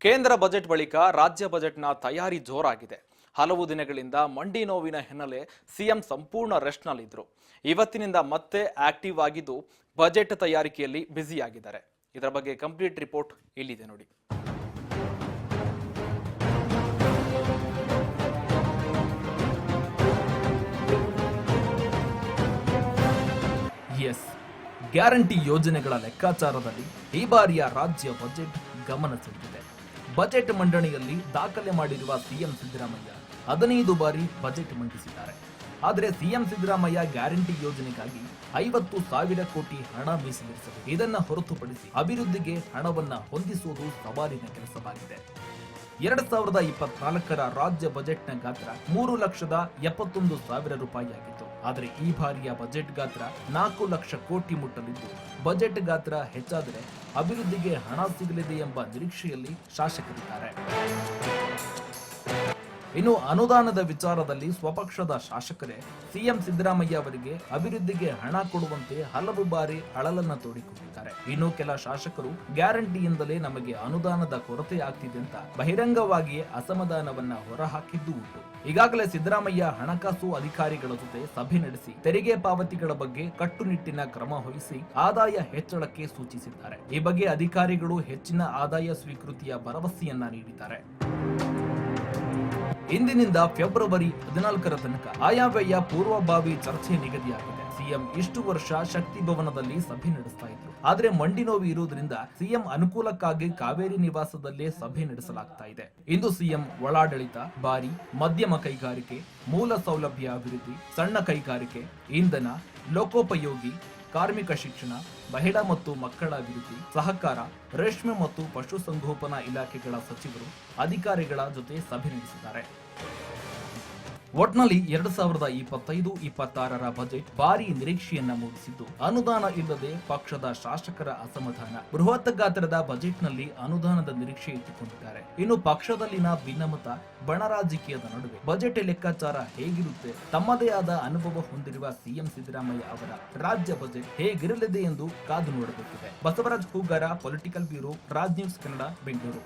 ಕೇಂದ್ರ ಬಜೆಟ್ ಬಳಿಕ ರಾಜ್ಯ ಬಜೆಟ್ನ ತಯಾರಿ ಜೋರಾಗಿದೆ. ಹಲವು ದಿನಗಳಿಂದ ಮಂಡಿ ನೋವಿನ ಹಿನ್ನೆಲೆ ಸಿಎಂ ಸಂಪೂರ್ಣ ರೆಸ್ಟ್ನಲ್ಲಿದ್ದರು. ಇವತ್ತಿನಿಂದ ಮತ್ತೆ ಆಕ್ಟಿವ್ ಆಗಿದ್ದು ಬಜೆಟ್ ತಯಾರಿಕೆಯಲ್ಲಿ ಬ್ಯುಸಿಯಾಗಿದ್ದಾರೆ. ಇದರ ಬಗ್ಗೆ ಕಂಪ್ಲೀಟ್ ರಿಪೋರ್ಟ್ ಇಲ್ಲಿದೆ ನೋಡಿ. ಎಸ್, ಗ್ಯಾರಂಟಿ ಯೋಜನೆಗಳ ಲೆಕ್ಕಾಚಾರದಲ್ಲಿ ಈ ಬಾರಿಯ ರಾಜ್ಯ ಬಜೆಟ್ ಗಮನ ಸೆಳೆದಿದೆ. ಬಜೆಟ್ ಮಂಡನೆಯಲ್ಲಿ ದಾಖಲೆ ಮಾಡಿರುವ ಸಿಎಂ ಸಿದ್ದರಾಮಯ್ಯ 15 ಬಾರಿ ಬಜೆಟ್ ಮಂಡಿಸಿದ್ದಾರೆ. ಆದರೆ ಸಿಎಂ ಸಿದ್ದರಾಮಯ್ಯ ಗ್ಯಾರಂಟಿ ಯೋಜನೆಗಾಗಿ 50,000 ಕೋಟಿ ಹಣ ಮೀಸಲಿರಿಸಬೇಕು. ಇದನ್ನ ಹೊರತುಪಡಿಸಿ ಅಭಿವೃದ್ಧಿಗೆ ಹಣವನ್ನ ಹೊಂದಿಸುವುದು ಸವಾಲಿನ ಕೆಲಸವಾಗಿದೆ. 2024ರ ರಾಜ್ಯ ಬಜೆಟ್ನ ಗಾತ್ರ 3,71,000 ರೂಪಾಯಿ ಆಗಿತ್ತು. ಆದರೆ ಈ ಬಾರಿಯ ಬಜೆಟ್ ಗಾತ್ರ 4 ಲಕ್ಷ ಕೋಟಿ ಮುಟ್ಟಲಿದ್ದು, ಬಜೆಟ್ ಗಾತ್ರ ಹೆಚ್ಚಾದರೆ ಅಭಿವೃದ್ಧಿಗೆ ಹಣ ಸಿಗಲಿದೆ ಎಂಬ ನಿರೀಕ್ಷೆಯಲ್ಲಿ ಶಾಸಕರಿದ್ದಾರೆ. ಇನ್ನು ಅನುದಾನದ ವಿಚಾರದಲ್ಲಿ ಸ್ವಪಕ್ಷದ ಶಾಸಕರೇ ಸಿಎಂ ಸಿದ್ದರಾಮಯ್ಯ ಅವರಿಗೆ ಅಭಿವೃದ್ಧಿಗೆ ಹಣ ಕೊಡುವಂತೆ ಹಲವು ಬಾರಿ ಅಳಲನ್ನ ತೋಡಿಕೊಂಡಿದ್ದಾರೆ. ಇನ್ನು ಕೆಲ ಶಾಸಕರು ಗ್ಯಾರಂಟಿಯಿಂದಲೇ ನಮಗೆ ಅನುದಾನದ ಕೊರತೆ ಆಗ್ತಿದೆ ಅಂತ ಬಹಿರಂಗವಾಗಿಯೇ ಅಸಮಾಧಾನವನ್ನ ಹೊರಹಾಕಿದ್ದು ಉಂಟು. ಈಗಾಗಲೇ ಸಿದ್ದರಾಮಯ್ಯ ಹಣಕಾಸು ಅಧಿಕಾರಿಗಳ ಜೊತೆ ಸಭೆ ನಡೆಸಿ ತೆರಿಗೆ ಪಾವತಿಗಳ ಬಗ್ಗೆ ಕಟ್ಟುನಿಟ್ಟಿನ ಕ್ರಮ ವಹಿಸಿ ಆದಾಯ ಹೆಚ್ಚಳಕ್ಕೆ ಸೂಚಿಸಿದ್ದಾರೆ. ಈ ಬಗ್ಗೆ ಅಧಿಕಾರಿಗಳು ಹೆಚ್ಚಿನ ಆದಾಯ ಸ್ವೀಕೃತಿಯ ಭರವಸೆಯನ್ನ ನೀಡಿದ್ದಾರೆ. ಇಂದಿನಿಂದ ಫೆಬ್ರವರಿ 14ರ ತನಕ ಆಯವ್ಯಯ ಪೂರ್ವಭಾವಿ ಚರ್ಚೆ ನಿಗದಿಯಾಗಿದೆ. ಸಿಎಂ ಇಷ್ಟು ವರ್ಷ ಶಕ್ತಿ ಭವನದಲ್ಲಿ ಸಭೆ ನಡೆಸ್ತಾ ಇದ್ರು. ಆದ್ರೆ ಮಂಡಿ ನೋವು ಇರುವುದರಿಂದ ಸಿಎಂ ಅನುಕೂಲಕ್ಕಾಗಿ ಕಾವೇರಿ ನಿವಾಸದಲ್ಲೇ ಸಭೆ ನಡೆಸಲಾಗ್ತಾ ಇದೆ. ಇಂದು ಸಿಎಂ ಒಳಾಡಳಿತ, ಭಾರಿ ಮಧ್ಯಮ ಕೈಗಾರಿಕೆ, ಮೂಲ ಸೌಲಭ್ಯ ಅಭಿವೃದ್ಧಿ, ಸಣ್ಣ ಕೈಗಾರಿಕೆ, ಇಂಧನ, ಲೋಕೋಪಯೋಗಿ, ಕಾರ್ಮಿಕ ಶಿಕ್ಷಣ, ಮಹಿಳಾ ಮತ್ತು ಮಕ್ಕಳ ಅಭಿವೃದ್ಧಿ, ಸಹಕಾರ, ರೇಷ್ಮೆ ಮತ್ತು ಪಶುಸಂಗೋಪನಾ ಇಲಾಖೆಗಳ ಸಚಿವರು, ಅಧಿಕಾರಿಗಳ ಜೊತೆ ಸಭೆ ನಡೆಸಿದ್ದಾರೆ. ಒಟ್ನಲ್ಲಿ 2025-26ರ ಬಜೆಟ್ ಭಾರಿ ನಿರೀಕ್ಷೆಯನ್ನ ಮೂಡಿಸಿದ್ದು, ಅನುದಾನ ಇಲ್ಲದೆ ಪಕ್ಷದ ಶಾಸಕರ ಅಸಮಾಧಾನ, ಬೃಹತ್ ಗಾತ್ರದ ಬಜೆಟ್ನಲ್ಲಿ ಅನುದಾನದ ನಿರೀಕ್ಷೆ ಇಟ್ಟುಕೊಂಡಿದ್ದಾರೆ. ಇನ್ನು ಪಕ್ಷದಲ್ಲಿನ ಭಿನ್ನಮತ, ಬಣ ರಾಜಕೀಯದ ನಡುವೆ ಬಜೆಟ್ ಲೆಕ್ಕಾಚಾರ ಹೇಗಿರುತ್ತೆ? ತಮ್ಮದೇ ಆದ ಅನುಭವ ಹೊಂದಿರುವ ಸಿಎಂ ಸಿದ್ದರಾಮಯ್ಯ ಅವರ ರಾಜ್ಯ ಬಜೆಟ್ ಹೇಗಿರಲಿದೆ ಎಂದು ಕಾದು ನೋಡಬೇಕಿದೆ. Basavaraj Hugara, political bureau, Raj news Kannada, Bengaluru.